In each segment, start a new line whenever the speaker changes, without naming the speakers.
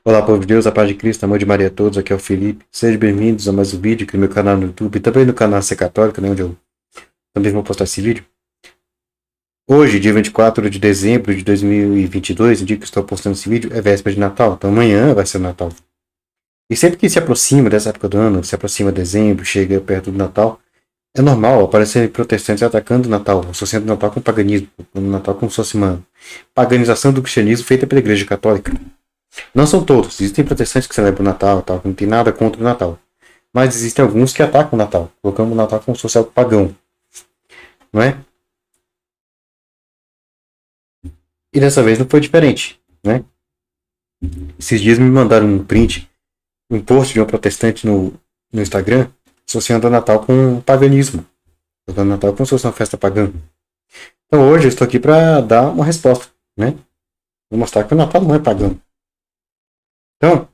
Olá, povo de Deus, a paz de Cristo, amor de Maria a todos, aqui é o Felipe. Sejam bem-vindos a mais um vídeo aqui no meu canal no YouTube e também no canal Ser Católica, né, onde eu também vou postar esse vídeo. Hoje, dia 24 de dezembro de 2022, o dia que eu estou postando esse vídeo, é véspera de Natal, então amanhã vai ser o Natal. E sempre que se aproxima dessa época do ano, se aproxima dezembro, chega perto do Natal, é normal aparecerem protestantes atacando o Natal, associando o Natal com o paganismo, o Natal como se fosse uma paganização do cristianismo feita pela Igreja Católica. Não são todos. Existem protestantes que celebram o Natal, tal, que não tem nada contra o Natal. Mas existem alguns que atacam o Natal, colocando o Natal como se fosse algo pagão. Não é? E dessa vez não foi diferente. Né? Esses dias me mandaram um print, um post de um protestante no Instagram, associando o Natal com o paganismo. Colocando o Natal como se fosse uma festa pagã. Então hoje eu estou aqui para dar uma resposta. Né? Vou mostrar que o Natal não é pagão. Então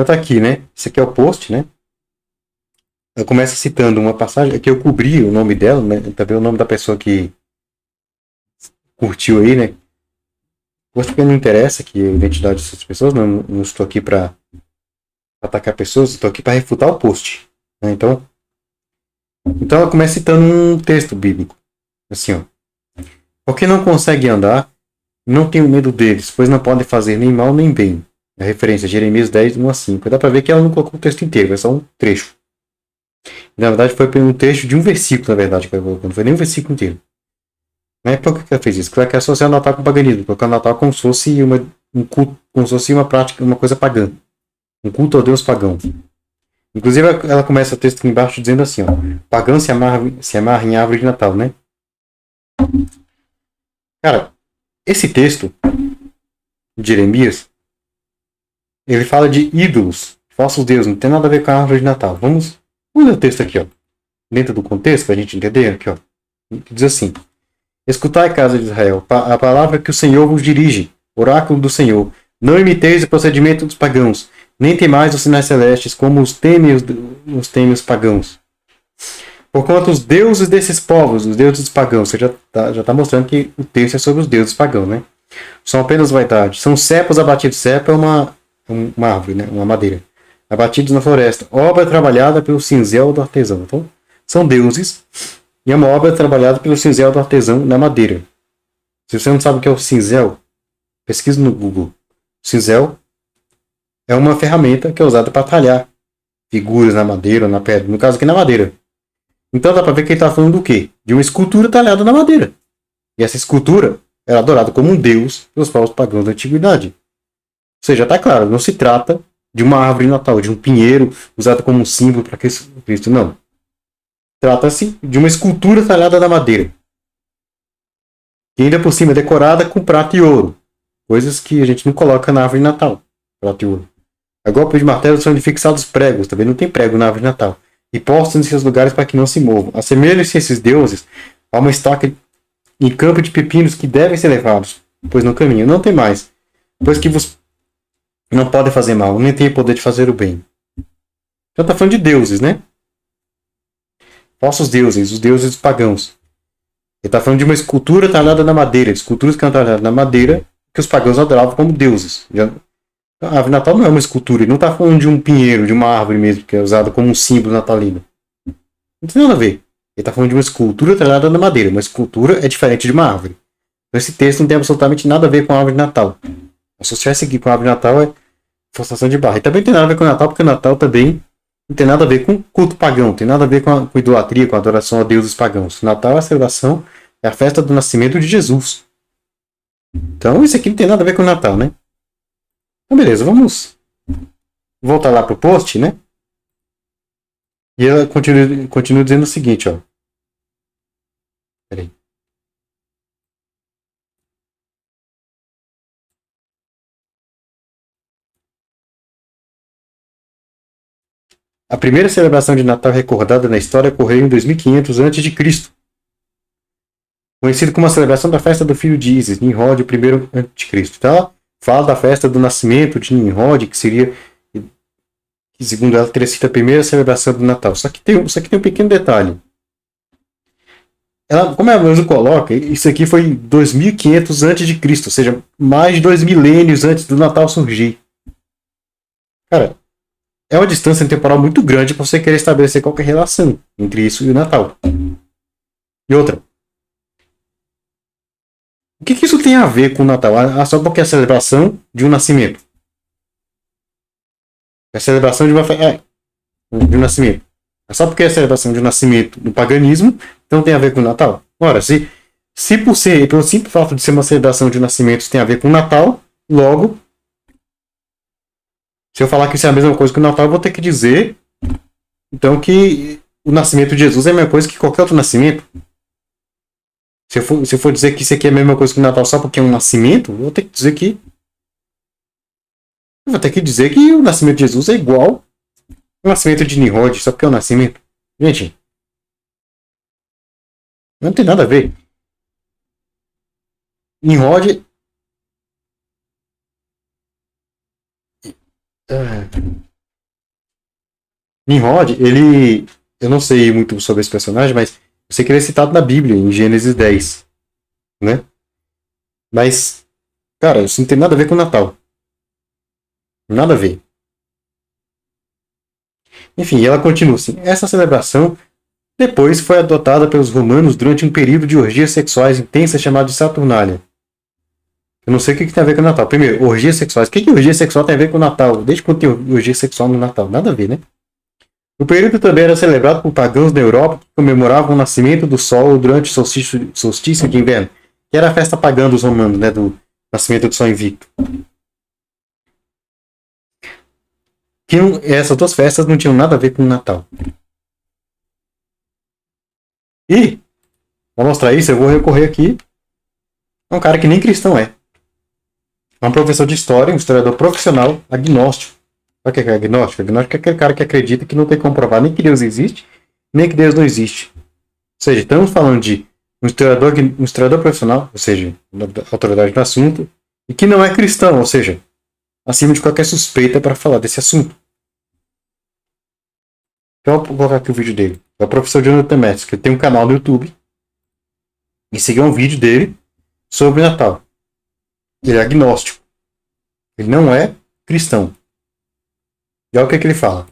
tá aqui, né? Esse aqui é o post, né? Eu começo citando uma passagem que eu cobri o nome dela, né? Também o nome da pessoa que curtiu aí, né? Posto que não interessa que a identidade dessas pessoas, não estou aqui para atacar pessoas, estou aqui para refutar o post. Né? Então ela começa citando um texto bíblico, assim, ó. Porque não conseguem andar, não tenho medo deles, pois não podem fazer nem mal nem bem. A referência a Jeremias 10, 1 a 5. Dá para ver que ela não colocou o texto inteiro, é só um trecho. Na verdade, foi um trecho de um versículo, na verdade, que ela colocou, não foi nem um versículo inteiro. Né? Por que ela fez isso? Porque ela quer associar o Natal com o paganismo, colocar o Natal como se fosse um culto, como se fosse uma prática, uma coisa pagã. Um culto ao Deus pagão. Inclusive, ela começa o texto aqui embaixo dizendo assim, ó. Pagão se amarra em árvore de Natal, né? Cara, esse texto de Jeremias, ele fala de ídolos, falsos deuses, não tem nada a ver com a árvore de Natal. Vamos ler o texto aqui, ó. Dentro do contexto, pra gente entender, aqui, ó. Diz assim: Escutai, casa de Israel, a palavra que o Senhor vos dirige, oráculo do Senhor. Não imiteis o procedimento dos pagãos, nem temais os sinais celestes, como os temem os pagãos. Porquanto os deuses desses povos, os deuses pagãos, você já tá mostrando que o texto é sobre os deuses pagãos, né? São apenas vaidade. São cepos abatidos. Cepo é uma árvore, né? Uma madeira. Abatidos na floresta. Obra trabalhada pelo cinzel do artesão. Então, são deuses. E é uma obra trabalhada pelo cinzel do artesão na madeira. Se você não sabe o que é o cinzel, pesquise no Google. O cinzel é uma ferramenta que é usada para talhar figuras na madeira ou na pedra. No caso aqui na madeira. Então dá para ver que ele está falando do quê? De uma escultura talhada na madeira. E essa escultura era adorada como um deus pelos povos pagãos da antiguidade. Ou seja, está claro, não se trata de uma árvore de Natal, de um pinheiro usado como um símbolo para Cristo, não. Trata-se de uma escultura talhada na madeira. E ainda por cima é decorada com prata e ouro. Coisas que a gente não coloca na árvore de Natal. Prata e ouro. A golpe de martelo são fixados pregos. Também não tem prego na árvore de Natal. E postos em seus lugares para que não se movam. Assemelham-se a esses deuses a uma estaca em campo de pepinos que devem ser levados, pois no caminho não tem mais. Pois que vos não podem fazer mal, nem têm o poder de fazer o bem. Então está falando de deuses, né? Falsos deuses, os deuses pagãos. Ele está falando de uma escultura talhada na madeira, de esculturas que eram talhadas na madeira, que os pagãos adoravam como deuses. A árvore Natal não é uma escultura, ele não está falando de um pinheiro, de uma árvore mesmo, que é usada como um símbolo natalino. Não tem nada a ver. Ele está falando de uma escultura talhada na madeira. Uma escultura é diferente de uma árvore. Então esse texto não tem absolutamente nada a ver com a árvore de Natal. Associar isso aqui com a árvore de Natal é forçação de barra. E também tem nada a ver com o Natal, porque o Natal também não tem nada a ver com culto pagão, tem nada a ver com idolatria, com adoração a deuses pagãos. O Natal é a celebração, é a festa do nascimento de Jesus. Então isso aqui não tem nada a ver com o Natal, né? Então beleza, vamos voltar lá pro post, né? E ela continua dizendo o seguinte, ó. Peraí. A primeira celebração de Natal recordada na história ocorreu em 2500 a.C., conhecido como a celebração da festa do filho de Ísis, Nimrod, o primeiro anticristo. Então ela fala da festa do nascimento de Nimrod, que seria, que segundo ela, teria sido a primeira celebração do Natal. Só que tem um pequeno detalhe. como a mesmo coloca, isso aqui foi 2500 antes de Cristo, ou seja, mais de 2 milênios antes do Natal surgir. Cara, é uma distância temporal muito grande para você querer estabelecer qualquer relação entre isso e o Natal. E outra, o que isso tem a ver com o Natal? Só porque é a celebração de um nascimento. É a celebração de de um nascimento. É só porque é a celebração de um nascimento no paganismo, então tem a ver com o Natal. Ora, se pelo simples fato de ser uma celebração de um nascimento tem a ver com o Natal, logo, se eu falar que isso é a mesma coisa que o Natal, eu vou ter que dizer, então, que o nascimento de Jesus é a mesma coisa que qualquer outro nascimento. Se eu for dizer que isso aqui é a mesma coisa que o Natal só porque é um nascimento, eu vou ter que dizer que o nascimento de Jesus é igual ao nascimento de Nimrod, só porque é um nascimento. Gente, não tem nada a ver. Nimrod. Nimrod, ele. Eu não sei muito sobre esse personagem, mas eu sei que ele é citado na Bíblia, em Gênesis 10. Né? Mas, cara, isso não tem nada a ver com o Natal. Nada a ver. Enfim, ela continua assim. Essa celebração depois foi adotada pelos romanos durante um período de orgias sexuais intensas chamado de Saturnália. Eu não sei o que tem a ver com o Natal. Primeiro, orgias sexuais. O que orgia sexual tem a ver com o Natal? Desde quando tem orgia sexual no Natal? Nada a ver, né? O período também era celebrado por pagãos na Europa que comemoravam o nascimento do sol durante o solstício de inverno, que era a festa pagã dos romanos, né? Do nascimento do sol invicto. Essas duas festas não tinham nada a ver com o Natal. E, para mostrar isso, eu vou recorrer aqui a um cara que nem cristão é. É um professor de história, um historiador profissional, agnóstico. Sabe o que é agnóstico? Agnóstico é aquele cara que acredita que não tem como provar nem que Deus existe, nem que Deus não existe. Ou seja, estamos falando de um historiador profissional, ou seja, autoridade no assunto, e que não é cristão, ou seja, acima de qualquer suspeita para falar desse assunto. Então, eu vou colocar aqui o vídeo dele. É o professor Jonathan Metz, que tem um canal no YouTube. E seguir um vídeo dele sobre Natal. Ele é agnóstico. Ele não é cristão. E olha o que ele fala.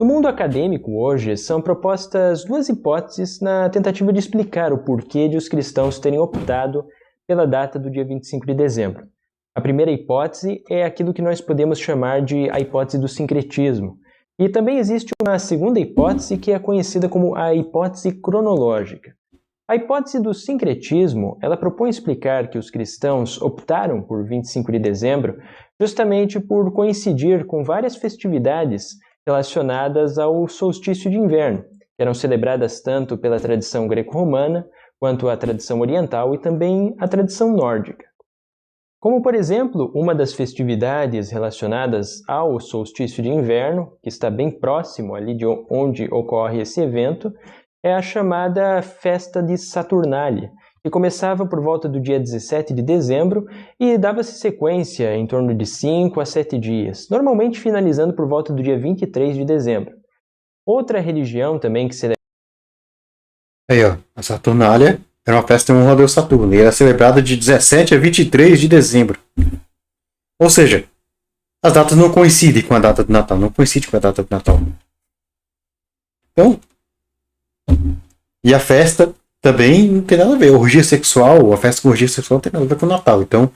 No mundo acadêmico hoje, são propostas duas hipóteses na tentativa de explicar o porquê de os cristãos terem optado pela data do dia 25 de dezembro. A primeira hipótese é aquilo que nós podemos chamar de a hipótese do sincretismo. E também existe uma segunda hipótese que é conhecida como a hipótese cronológica. A hipótese do sincretismo, ela propõe explicar que os cristãos optaram por 25 de dezembro justamente por coincidir com várias festividades relacionadas ao solstício de inverno, que eram celebradas tanto pela tradição greco-romana quanto a tradição oriental e também a tradição nórdica. Como, por exemplo, uma das festividades relacionadas ao solstício de inverno, que está bem próximo ali de onde ocorre esse evento, é a chamada Festa de Saturnália, que começava por volta do dia 17 de dezembro e dava-se sequência em torno de 5 a 7 dias, normalmente finalizando por volta do dia 23 de dezembro. Outra religião também que celebra...
Aí, ó, a Saturnália era uma festa em honra ao deus Saturno e era celebrada de 17 a 23 de dezembro. Ou seja, as datas não coincidem com a data do Natal, não coincide com a data do Natal. Então, e a festa também não tem nada a ver. Orgia sexual, a festa com orgia sexual não tem nada a ver com o Natal. Então,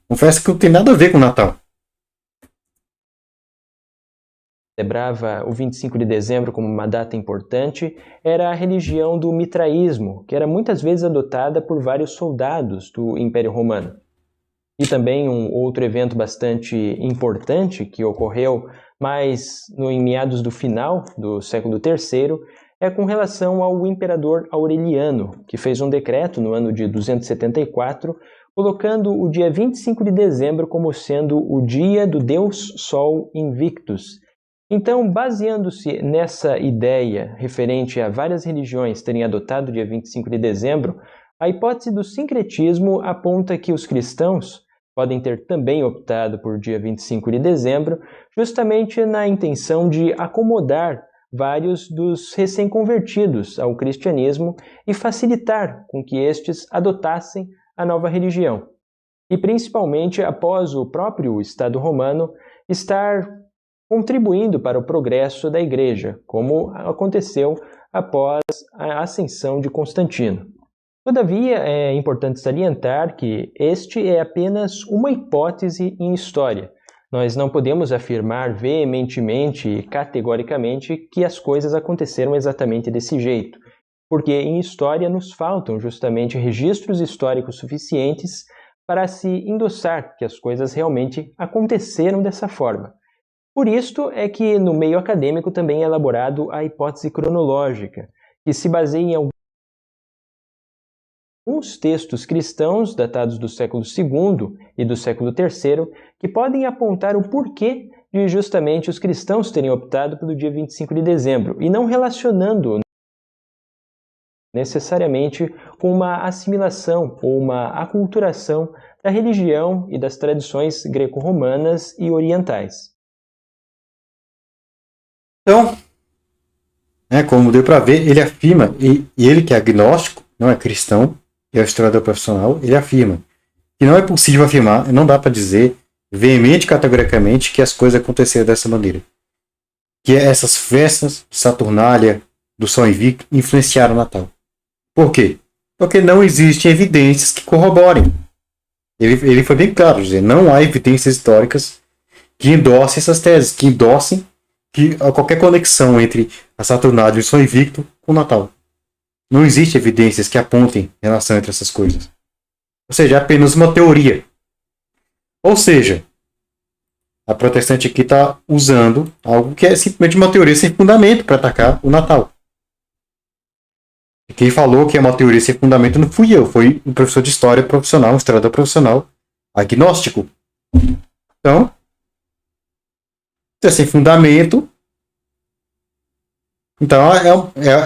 uma festa que não tem nada a ver com o Natal.
Celebrava o 25 de dezembro como uma data importante era a religião do mitraísmo, que era muitas vezes adotada por vários soldados do Império Romano. E também um outro evento bastante importante que ocorreu mais em meados do final do século III é com relação ao imperador Aureliano, que fez um decreto no ano de 274, colocando o dia 25 de dezembro como sendo o dia do Deus Sol Invictus. Então, baseando-se nessa ideia referente a várias religiões terem adotado o dia 25 de dezembro, a hipótese do sincretismo aponta que os cristãos podem ter também optado por dia 25 de dezembro, justamente na intenção de acomodar vários dos recém-convertidos ao cristianismo e facilitar com que estes adotassem a nova religião. E principalmente após o próprio Estado romano estar contribuindo para o progresso da Igreja, como aconteceu após a ascensão de Constantino. Todavia, é importante salientar que este é apenas uma hipótese em história. Nós não podemos afirmar veementemente e categoricamente que as coisas aconteceram exatamente desse jeito, porque em história nos faltam justamente registros históricos suficientes para se endossar que as coisas realmente aconteceram dessa forma. Por isto é que no meio acadêmico também é elaborado a hipótese cronológica, que se baseia em alguns textos cristãos datados do século II e do século III, que podem apontar o porquê de justamente os cristãos terem optado pelo dia 25 de dezembro, e não relacionando necessariamente com uma assimilação ou uma aculturação da religião e das tradições greco-romanas e orientais.
Então, como deu para ver, ele afirma, e ele que é agnóstico, não é cristão, é o historiador profissional, ele afirma que não é possível afirmar, não dá para dizer veemente, categoricamente, que as coisas aconteceram dessa maneira. Que essas festas de Saturnália, do Sol Invicto, influenciaram o Natal. Por quê? Porque não existem evidências que corroborem. Ele foi bem claro, dizer, não há evidências históricas que endossem essas teses, que endossem que qualquer conexão entre a Saturnália e o Sol Invicto com o Natal. Não existe evidências que apontem relação entre essas coisas. Ou seja, é apenas uma teoria. Ou seja, a protestante aqui está usando algo que é simplesmente uma teoria sem fundamento para atacar o Natal. E quem falou que é uma teoria sem fundamento não fui eu, foi um professor de história profissional, um historiador profissional, agnóstico. Então, se é sem fundamento, então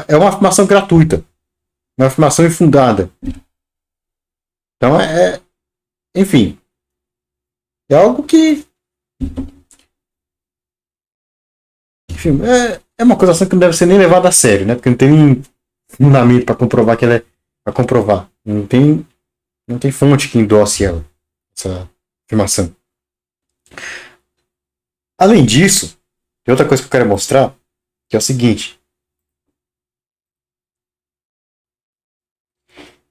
é uma afirmação gratuita, uma afirmação infundada. Então enfim, é algo que, enfim, é uma acusação que não deve ser nem levada a sério, né? Porque não tem nem fundamento para comprovar que ela é para comprovar. Não tem fonte que endosse ela, essa afirmação. Além disso, tem outra coisa que eu quero mostrar, que é o seguinte.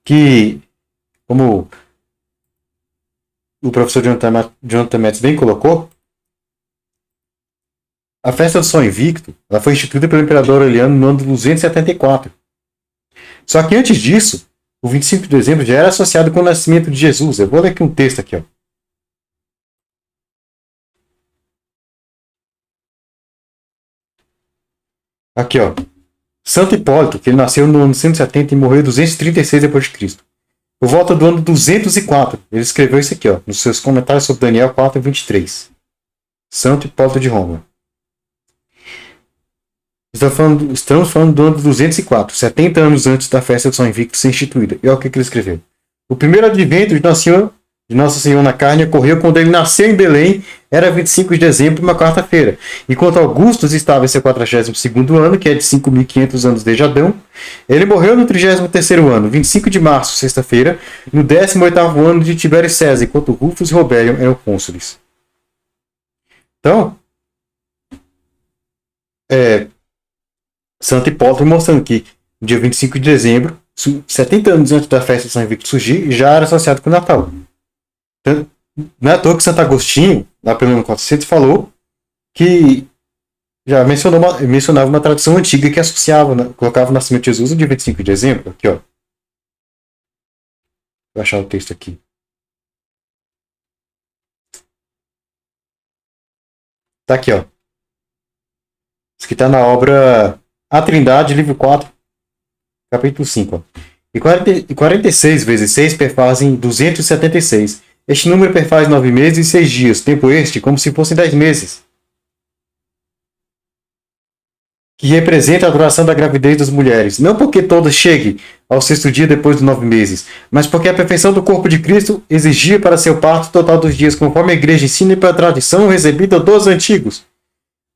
Que, como o professor Jonathan Metz bem colocou, a festa do Sol Invicto ela foi instituída pelo imperador Aureliano no ano 274. Só que antes disso, o 25 de dezembro já era associado com o nascimento de Jesus. Eu vou ler aqui um texto aqui, ó. Aqui, ó. Santo Hipólito, que ele nasceu no ano 170 e morreu em 236 d.C. Por volta do ano 204, ele escreveu isso aqui, ó, nos seus comentários sobre Daniel 4:23. Santo Hipólito de Roma. Estamos falando do ano 204, 70 anos antes da festa do Sol Invicto ser instituída. E olha o que ele escreveu. O primeiro advento de Nosso Senhor na carne ocorreu quando ele nasceu em Belém, era 25 de dezembro, uma quarta-feira. Enquanto Augustus estava em seu 42º ano, que é de 5.500 anos desde Adão, ele morreu no 33º ano, 25 de março, sexta-feira, no 18º ano de Tibério César, enquanto Rufus e Robério eram cônsules. Então, Santo Hipólito mostrando que no dia 25 de dezembro, 70 anos antes da festa de São Invicto surgir, já era associado com o Natal. Então, não é à toa que Santo Agostinho, lá pelo ano 400, falou que já mencionava uma tradição antiga que associava, colocava o nascimento de Jesus no dia 25 de dezembro. Aqui, ó. Vou achar o texto aqui. Tá aqui, ó. Isso que está na obra A Trindade, livro 4, capítulo 5. Ó. E 46 vezes 6 perfazem 276. Este número perfaz 9 meses e 6 dias, tempo este como se fossem 10 meses. Que representa a duração da gravidez das mulheres. Não porque todas cheguem ao sexto dia depois dos 9 meses, mas porque a perfeição do corpo de Cristo exigia para seu parto o total dos dias, conforme a igreja ensina e pela tradição recebida dos antigos.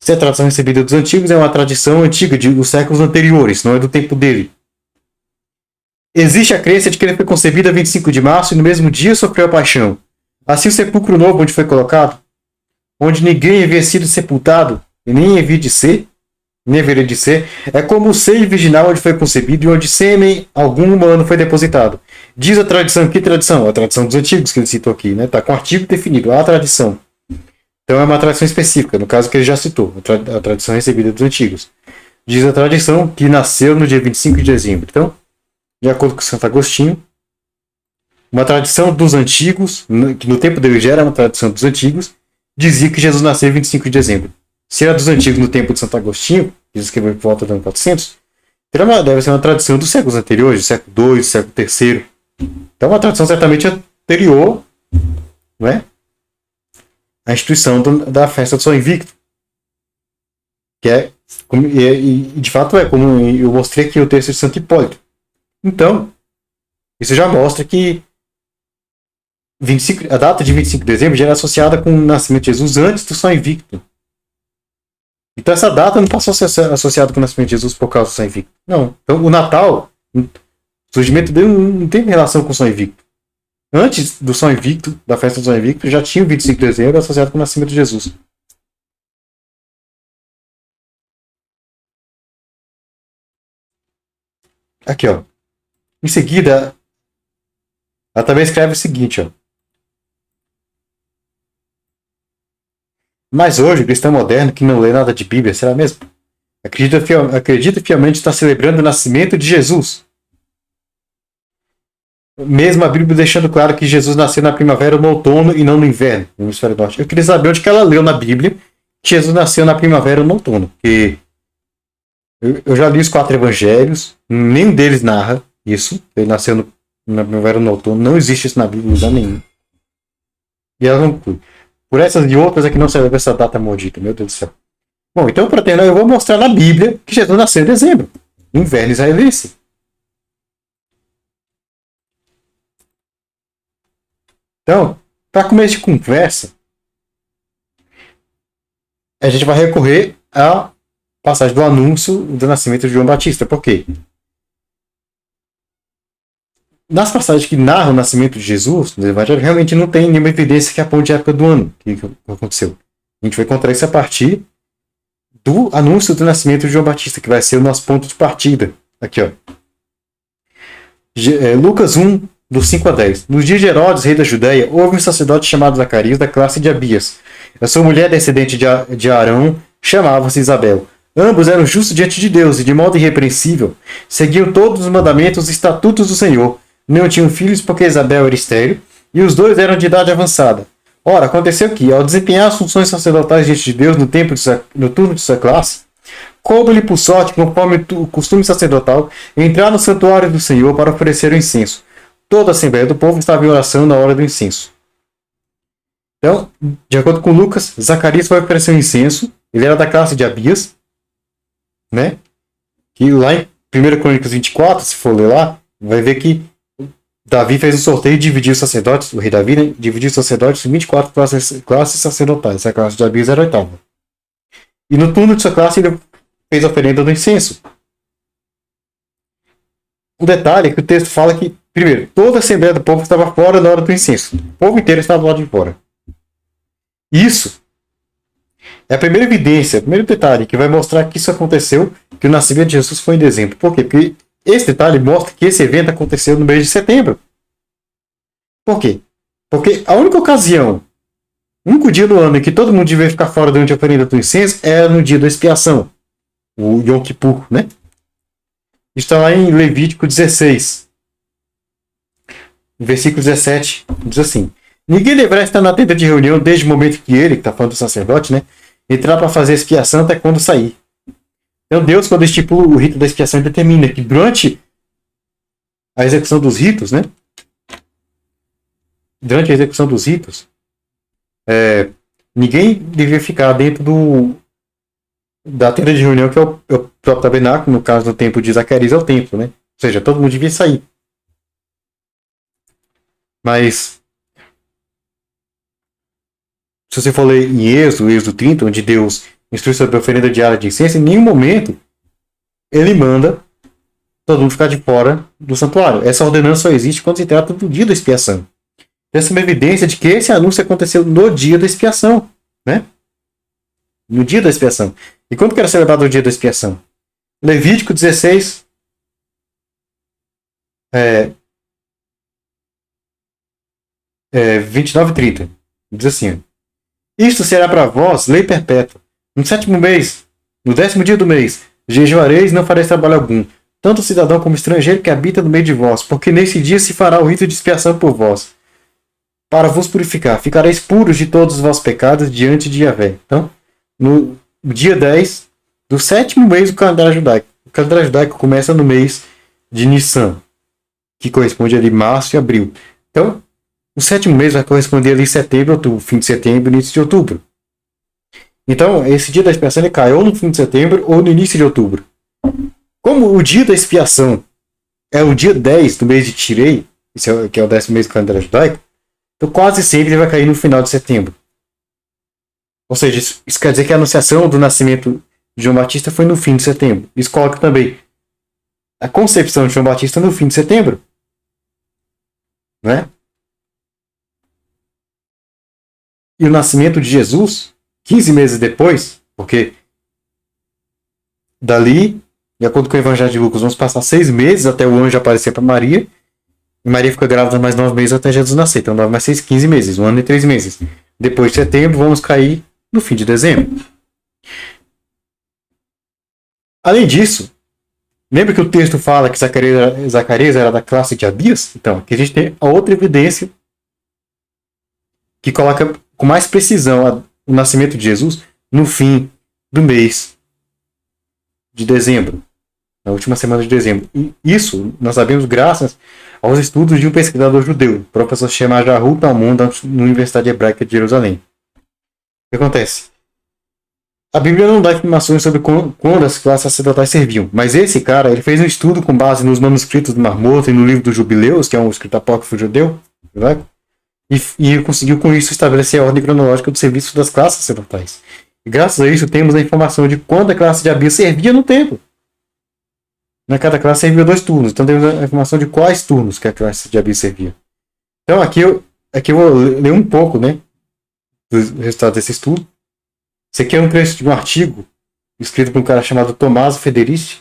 Se a tradição recebida dos antigos é uma tradição antiga, dos séculos anteriores, não é do tempo dele. Existe a crença de que ele foi concebido a 25 de março e no mesmo dia sofreu a paixão. Assim, o sepulcro novo onde foi colocado, onde ninguém havia sido sepultado e nem havia de ser, nem haveria de ser, é como o seio virginal onde foi concebido e onde sêmen algum humano foi depositado. Diz a tradição, que tradição? A tradição dos antigos que ele citou aqui, né? Está com o artigo definido, a tradição. Então é uma tradição específica, no caso que ele já citou, a tradição recebida dos antigos. Diz a tradição que nasceu no dia 25 de dezembro. Então, de acordo com Santo Agostinho, uma tradição dos antigos, que no tempo dele já era uma tradição dos antigos, dizia que Jesus nasceu em 25 de dezembro. Se era dos antigos no tempo de Santo Agostinho, que ele escreveu por volta do ano 400, deve ser uma tradição dos séculos anteriores, do século II, do século III. Então, uma tradição certamente anterior, não é? A instituição da festa do São Invicto. Que é, e de fato é, como eu mostrei aqui o texto de Santo Hipólito. Então, isso já mostra que a data de 25 de dezembro já era associada com o nascimento de Jesus antes do São Invicto. Então essa data não passou a ser associada com o nascimento de Jesus por causa do São Invicto. Não. Então o Natal, o surgimento dele não tem relação com o São Invicto. Antes do São Invicto, da festa do São Invicto, já tinha o 25 de dezembro associado com o nascimento de Jesus. Aqui, ó. Em seguida, ela também escreve o seguinte, ó. Mas hoje, o cristão moderno que não lê nada de Bíblia, será mesmo? Acredita fielmente estar celebrando o nascimento de Jesus. Mesmo a Bíblia deixando claro que Jesus nasceu na primavera ou no outono e não no inverno, no hemisfério norte. Eu queria saber onde que ela leu na Bíblia que Jesus nasceu na primavera ou no outono. Porque eu já li os 4 evangelhos, nenhum deles narra isso. Ele nasceu na primavera ou no outono. Não existe isso na Bíblia, em lugar nenhum. E ela não conclui. Por essas e outras é que não celebra essa data maldita, meu Deus do céu. Bom, então para terminar, eu vou mostrar na Bíblia que Jesus nasceu em dezembro, no inverno israelense. Então, para começo de conversa, a gente vai recorrer à passagem do anúncio do nascimento de João Batista. Por quê? Nas passagens que narram o nascimento de Jesus, no Evangelho, realmente não tem nenhuma evidência que aponte a época do ano que aconteceu. A gente vai encontrar isso a partir do anúncio do nascimento de João Batista, que vai ser o nosso ponto de partida. Aqui, ó. Lucas 1, do 5 a 10. Nos dias de Herodes, rei da Judéia, houve um sacerdote chamado Zacarias, da classe de Abias. A sua mulher, descendente de Arão, chamava-se Isabel. Ambos eram justos diante de Deus e, de modo irrepreensível, seguiam todos os mandamentos e estatutos do Senhor. Não tinham filhos porque Isabel era estéril, e os dois eram de idade avançada. Ora, aconteceu que, ao desempenhar as funções sacerdotais diante de Deus no turno de sua classe, coube-lhe por sorte, conforme o costume sacerdotal, entrar no santuário do Senhor para oferecer o incenso. Toda a assembleia do povo estava em oração na hora do incenso. Então, de acordo com Lucas, Zacarias foi oferecer o incenso. Ele era da classe de Abias, né? Que lá em 1 Crônicas 24, se for ler lá, vai ver que Davi fez um sorteio e dividiu os sacerdotes, o rei Davi, né, dividiu os sacerdotes em 24 classes sacerdotais. A classe de Abias era a 8ª. E no turno de sua classe ele fez a oferenda do incenso. Um detalhe é que o texto fala que, primeiro, toda a assembleia do povo estava fora na hora do incenso. O povo inteiro estava lá de fora. Isso é a primeira evidência, o primeiro detalhe que vai mostrar que isso aconteceu, que o nascimento de Jesus foi em dezembro. Por quê? Porque esse detalhe mostra que esse evento aconteceu no mês de setembro. Por quê? Porque a única ocasião, o único dia do ano em que todo mundo devia ficar fora durante a oferenda do incenso era no dia da expiação, o Yom Kippur, né? Está lá em Levítico 16, versículo 17, diz assim: ninguém deverá estar na tenda de reunião desde o momento que ele, que está falando do sacerdote, né, entrar para fazer a expiação até quando sair. Então Deus, quando estipula o rito da expiação, determina que durante a execução dos ritos, né, ninguém devia ficar dentro da tenda de reunião, que é o próprio tabernáculo. No caso do templo de Zacarias, é o templo, né? Ou seja, todo mundo devia sair. Mas se você for ler em Êxodo 30, onde Deus instrui sobre a oferenda diária de incenso, em nenhum momento ele manda todo mundo ficar de fora do santuário. Essa ordenança só existe quando se trata do dia da expiação. Essa é uma evidência de que esse anúncio aconteceu no dia da expiação, né? No dia da expiação. E quando que era celebrado o dia da expiação? Levítico 16, 29 e 30. Diz assim: isto será para vós lei perpétua. No 7º mês, no 10º dia do mês, jejuareis e não fareis trabalho algum, tanto cidadão como estrangeiro que habita no meio de vós, porque nesse dia se fará o rito de expiação por vós, para vos purificar. Ficareis puros de todos os vossos pecados diante de Yahvé. Então, no dia 10 do 7º mês do calendário judaico. O calendário judaico começa no mês de Nissan, que corresponde ali março e abril. Então, o 7º mês vai corresponder ali setembro, outubro, fim de setembro, início de outubro. Então, esse dia da expiação ele cai ou no fim de setembro ou no início de outubro. Como o dia da expiação é o dia 10 do mês de Tirei, que é o 10º mês do calendário judaico, então quase sempre ele vai cair no final de setembro. Ou seja, isso quer dizer que a anunciação do nascimento de João Batista foi no fim de setembro. Isso coloca também a concepção de João Batista no fim de setembro. Né? E o nascimento de Jesus, 15 meses depois, porque dali, de acordo com o Evangelho de Lucas, vamos passar 6 meses até o anjo aparecer para Maria. E Maria fica grávida mais 9 meses até Jesus nascer. Então 9 mais 6, 15 meses, 1 ano e 3 meses. Depois de setembro, vamos cair no fim de dezembro. Além disso, lembra que o texto fala que Zacarias era da classe de Abias? Então, aqui a gente tem a outra evidência que coloca com mais precisão o nascimento de Jesus no fim do mês de dezembro, na última semana de dezembro. E isso nós sabemos graças aos estudos de um pesquisador judeu, o professor chamado Yahu Talmon, da Universidade Hebraica de Jerusalém. O que acontece? A Bíblia não dá informações sobre quando as classes sacerdotais serviam, mas esse cara ele fez um estudo com base nos manuscritos do Mar Morto e no livro dos Jubileus, que é um escrito apócrifo judeu, e conseguiu com isso estabelecer a ordem cronológica do serviço das classes sacerdotais. E graças a isso temos a informação de quando a classe de Abias servia no templo. Cada classe servia 2 turnos, então temos a informação de quais turnos que a classe de Abias servia. Então aqui eu vou ler um pouco, né, do resultado desse estudo. Esse aqui é um trecho de um artigo escrito por um cara chamado Tommaso Federici.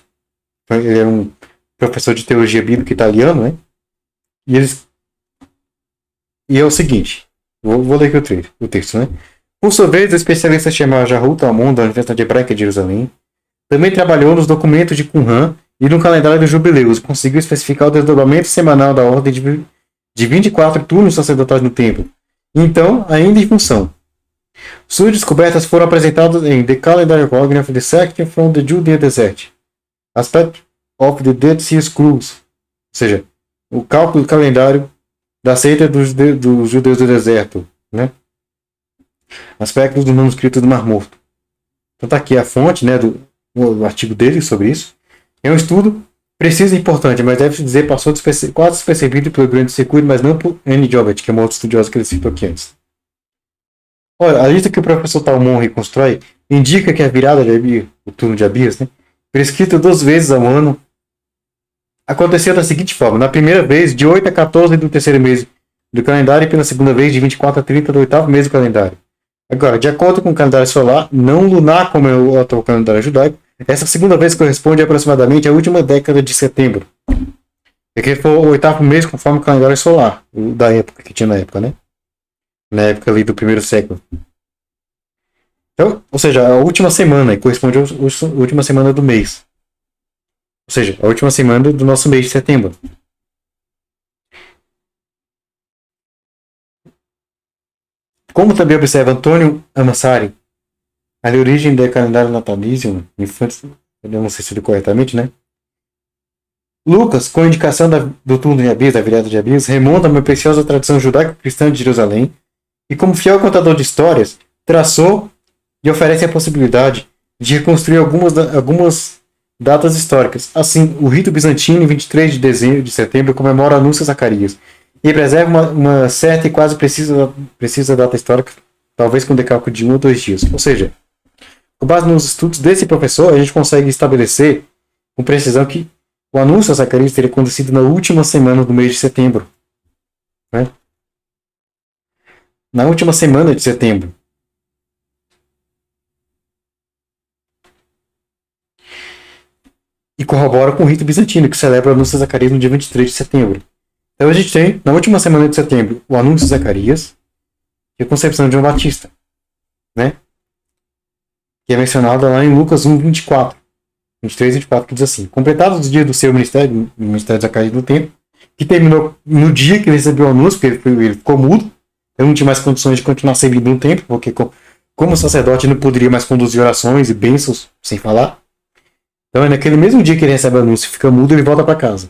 Ele é um professor de teologia bíblica italiano, né? E é o seguinte, vou ler aqui o texto, né? Por sua vez, o especialista chamado Yahu Talmon, da Universidade Hebraica de Jerusalém, também trabalhou nos documentos de Qumran e no calendário dos jubileus, conseguiu especificar o desdobramento semanal da ordem de 24 turnos sacerdotais no templo. Então, ainda em função. Suas descobertas foram apresentadas em The Calendar Login of the Section from the Judean Desert, Aspect of the Dead Sea Scrolls, ou seja, o cálculo do calendário da seita dos judeus do deserto, né? Aspectos do manuscrito do Mar Morto. Então está aqui a fonte, né, do artigo dele sobre isso. É um estudo preciso e importante, mas deve-se dizer passou quase despercebido pelo grande circuito, mas não por Anne Jobert, que é uma outra estudiosa que ele citou aqui antes. Olha, a lista que o professor Talmon reconstrói indica que a virada de Abias, o turno de Abias, né, prescrito 2 vezes ao ano, aconteceu da seguinte forma: na primeira vez, de 8 a 14 do 3º mês do calendário, e pela segunda vez, de 24 a 30 do 8º mês do calendário. Agora, de acordo com o calendário solar, não lunar como é o atual calendário judaico, essa segunda vez corresponde aproximadamente à última década de setembro. Porque foi o 8º mês conforme o calendário solar, da época que tinha na época, né? Na época ali do 1º século. Então, ou seja, a última semana corresponde à última semana do mês. Ou seja, a última semana do nosso mês de setembro. Como também observa Antônio Amassari, a origem do calendário natalício, eu não sei se ele corretamente, né? Lucas, com a indicação do turno de Abias, da virada de Abias, remonta a uma preciosa tradição judaico-cristã de Jerusalém e, como fiel contador de histórias, traçou e oferece a possibilidade de reconstruir algumas datas históricas. Assim, o rito bizantino, em 23 de setembro, comemora o anúncio a Zacarias e preserva uma certa e quase precisa data histórica, talvez com decalque de 1 ou 2 dias. Ou seja, Com base nos estudos desse professor, a gente consegue estabelecer com precisão que o anúncio a Zacarias teria acontecido na última semana do mês de setembro. Né? Na última semana de setembro. E corrobora com o rito bizantino, que celebra o anúncio a Zacarias no dia 23 de setembro. Então a gente tem, na última semana de setembro, o anúncio a Zacarias e a concepção de João Batista. Né? Que é mencionada lá em Lucas 1, 24. 23 e 24, que diz assim: completados os dias do seu ministério, o ministério de Zacarias no templo, que terminou no dia que ele recebeu o anúncio, porque ele ficou mudo, ele não tinha mais condições de continuar servindo no templo, porque como sacerdote não poderia mais conduzir orações e bênçãos sem falar. Então é naquele mesmo dia que ele recebe o anúncio, fica mudo, ele volta para casa.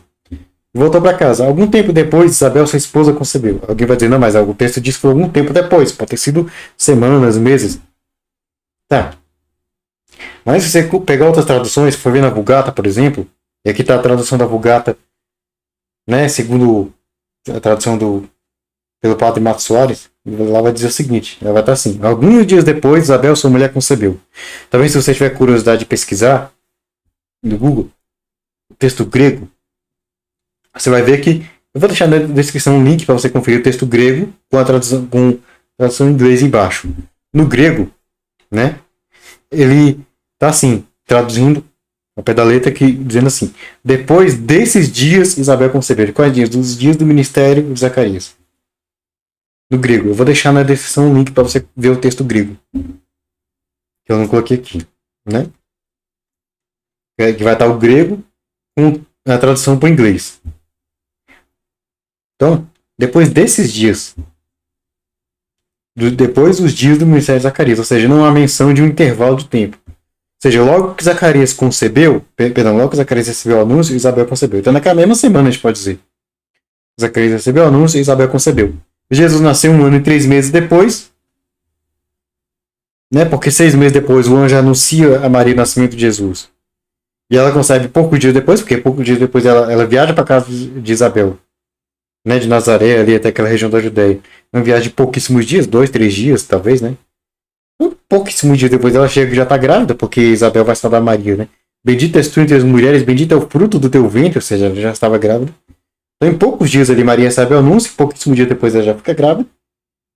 Voltou para casa. Algum tempo depois, Isabel, sua esposa, concebeu. Alguém vai dizer, não, mas o texto diz que foi algum tempo depois, pode ter sido semanas, meses. Tá. Mas se você pegar outras traduções, for ver na Vulgata, por exemplo, e aqui está a tradução da Vulgata, né, segundo a tradução pelo padre Mato Soares, lá vai dizer o seguinte, ela vai estar assim: alguns dias depois, Isabel, sua mulher, concebeu. Talvez se você tiver curiosidade de pesquisar no Google, o texto grego, você vai ver que, eu vou deixar na descrição um link para você conferir o texto grego com a tradução em inglês embaixo. No grego, né, ele tá assim, traduzindo ao pé da letra, dizendo assim: depois desses dias, Isabel concebeu. Quais dias? Dos dias do ministério de Zacarias. No grego. Eu vou deixar na descrição um link para você ver o texto grego. Que eu não coloquei aqui. Né? Que vai estar o grego com a tradução para o inglês. Então, depois desses dias. Depois dos dias do ministério de Zacarias. Ou seja, não há menção de um intervalo de tempo. Ou seja, logo que Zacarias concebeu, logo que Zacarias recebeu o anúncio, Isabel concebeu. Então, naquela mesma semana, a gente pode dizer. Zacarias recebeu o anúncio e Isabel concebeu. Jesus nasceu 1 ano e 3 meses depois, né? Porque 6 meses depois o anjo anuncia a Maria o nascimento de Jesus. E ela concebe poucos dias depois, porque poucos dias depois ela viaja para casa de Isabel, né? De Nazaré, ali até aquela região da Judéia. Uma viagem de pouquíssimos dias, 2, 3 dias, talvez, né? Pouquíssimos dias depois ela chega e já está grávida, porque Isabel vai saudar Maria, né? Bendita és tu entre as mulheres, bendito é o fruto do teu ventre, ou seja, ela já estava grávida. Então, em poucos dias ali, Maria recebe o anúncio, pouquíssimos dias depois ela já fica grávida.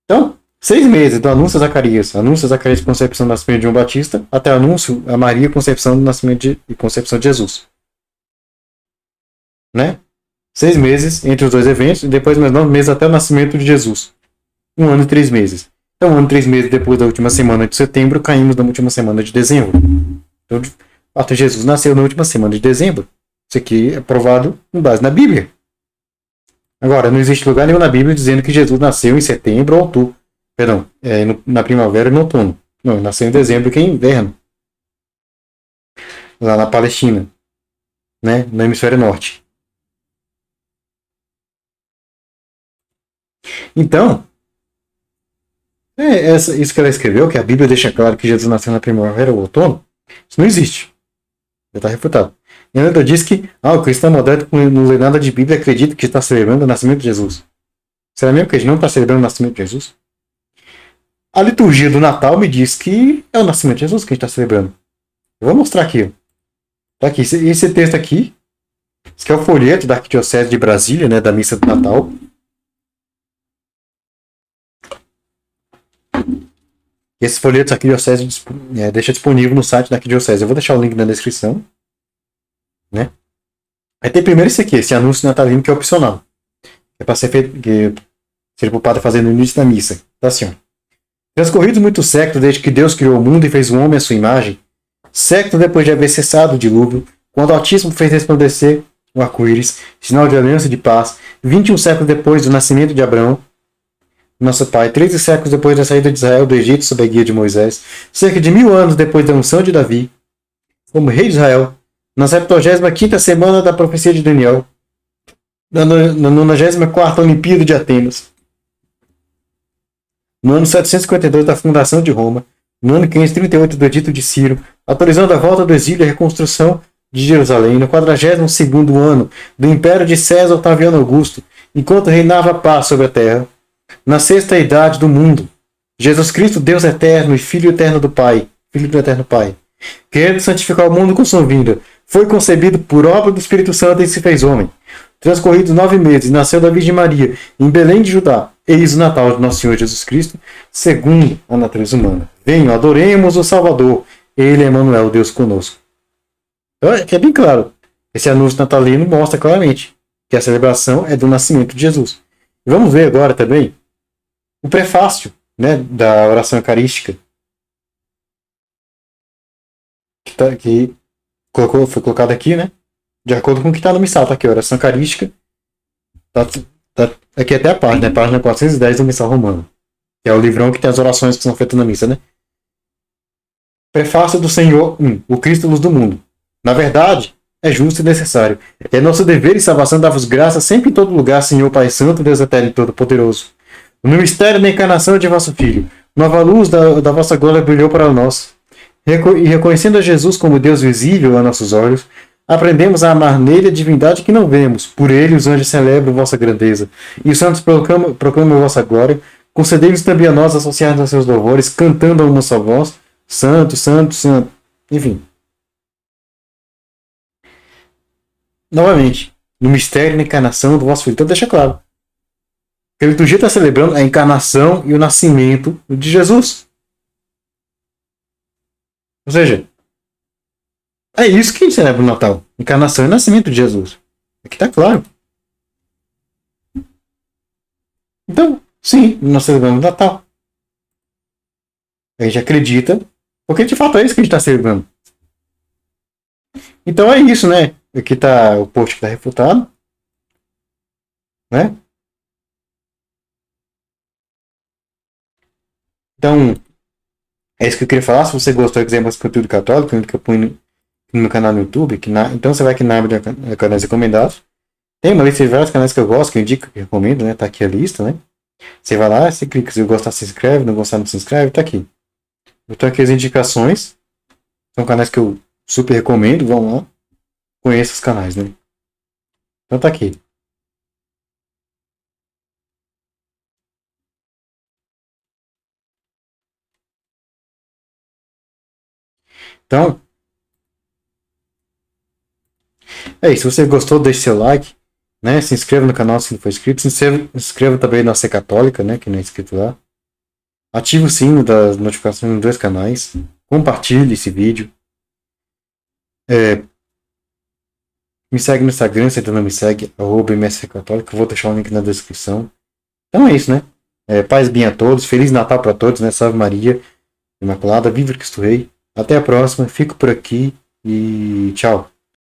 Então, 6 meses do anúncio a Zacarias de concepção do nascimento de João Batista, até o anúncio a Maria, concepção do nascimento e concepção de Jesus. Né? 6 meses entre os dois eventos, e depois mais 9 meses até o nascimento de Jesus. 1 ano e 3 meses. Então, 1 ano e 3 meses depois da última semana de setembro, caímos na última semana de dezembro. Então, de fato, Jesus nasceu na última semana de dezembro. Isso aqui é provado com base na Bíblia. Agora, não existe lugar nenhum na Bíblia dizendo que Jesus nasceu em setembro ou outubro. Perdão, na primavera e no outono. Não, ele nasceu em dezembro, que é inverno. Lá na Palestina. Né? No hemisfério norte. Então, isso que ela escreveu, que a Bíblia deixa claro que Jesus nasceu na primavera ou outono, isso não existe. Já está refutado. E ainda diz que o cristão moderno não lê nada de Bíblia e acredita que está celebrando o nascimento de Jesus. Será mesmo que a gente não está celebrando o nascimento de Jesus? A liturgia do Natal me diz que é o nascimento de Jesus que a gente está celebrando. Eu vou mostrar aqui. Tá aqui. Esse texto aqui, esse aqui é o folheto da Arquidiocese de Brasília, né, da missa do Natal. Esse folheto da Arquidiocese deixa disponível no site da Arquidiocese. Eu vou deixar o link na descrição. Né? Aí tem primeiro esse aqui, esse anúncio natalino que é opcional. É para ser feito, que seria para o padre fazer no início da missa. Tá assim, ó. Transcorridos muitos séculos desde que Deus criou o mundo e fez o homem à sua imagem, séculos depois de haver cessado o dilúvio, quando o Altíssimo fez resplandecer o arco-íris, sinal de aliança e de paz, 21 séculos depois do nascimento de Abraão, nosso pai, 13 séculos depois da saída de Israel do Egito sob a guia de Moisés, cerca de 1000 anos depois da unção de Davi, como rei de Israel, na 75ª semana da profecia de Daniel, na 94ª Olimpíada de Atenas, no ano 752 da fundação de Roma, no ano 538 do edito de Ciro, autorizando a volta do exílio e a reconstrução de Jerusalém, no 42º ano do império de César Otaviano Augusto, enquanto reinava a paz sobre a terra, na 6ª idade do mundo, Jesus Cristo, Deus eterno e Filho eterno do Pai, Filho do Eterno Pai, querendo santificar o mundo com sua vinda, foi concebido por obra do Espírito Santo e se fez homem. Transcorridos 9 meses, nasceu da Virgem Maria, em Belém de Judá. Eis o Natal de nosso Senhor Jesus Cristo, segundo a natureza humana. Venham, adoremos o Salvador. Ele é Emmanuel, Deus conosco. Então, aqui é bem claro. Esse anúncio natalino mostra claramente que a celebração é do nascimento de Jesus. E vamos ver agora também o prefácio, né, da oração eucarística que foi colocado aqui, né? De acordo com o que está no missal. Tá aqui, oração eucarística. Tá aqui até a página, né? Página 410 do Missal Romano. Que é o livrão que tem as orações que são feitas na missa, né? Prefácio do Senhor 1. O Cristo, luz do mundo. Na verdade, é justo e necessário. É nosso dever e salvação dar-vos graça sempre em todo lugar, Senhor Pai Santo, Deus Eterno e Todo-Poderoso. No mistério da encarnação de vosso Filho, nova luz da vossa glória brilhou para nós. E reconhecendo a Jesus como Deus visível a nossos olhos, aprendemos a amar nele a divindade que não vemos. Por ele os anjos celebram vossa grandeza, e os santos proclamam vossa glória. Concedei-nos também a nós associar-nos a seus louvores, cantando a uma só voz, Santo, Santo, Santo. Enfim. Novamente, no mistério da encarnação do vosso Filho. Então deixa claro. A liturgia está celebrando a encarnação e o nascimento de Jesus. Ou seja, é isso que a gente celebra no Natal. Encarnação e nascimento de Jesus. Aqui está claro. Então, sim, nós celebramos o Natal. A gente acredita, porque de fato é isso que a gente está celebrando. Então é isso, né? Aqui está o post que está refutado. Né? Então, é isso que eu queria falar. Se você gostou e quiser mais conteúdo católico, que eu ponho no meu canal no YouTube, então você vai aqui na aba de canais recomendados. Tem uma lista de vários canais que eu gosto, que eu indico, que eu recomendo, né? Tá aqui a lista, né? Você vai lá, você clica, se gostar, se inscreve, não gostar, não se inscreve, tá aqui. Então aqui as indicações. São canais que eu super recomendo, vão lá. Conheça os canais, né? Então tá aqui. Então, é isso. Se você gostou, deixe seu like, né? Se inscreva no canal se não for inscrito. Se inscreva também na Ser Católica, né? Que não é inscrito lá. Ative o sino das notificações nos dois canais. Compartilhe esse vídeo. Me segue no Instagram, se ainda não me segue, @MSCatólica. Eu vou deixar o link na descrição. Então é isso, né? Paz bem a todos. Feliz Natal para todos, né? Salve Maria Imaculada. Viva Cristo Rei. Até a próxima. Fico por aqui e tchau.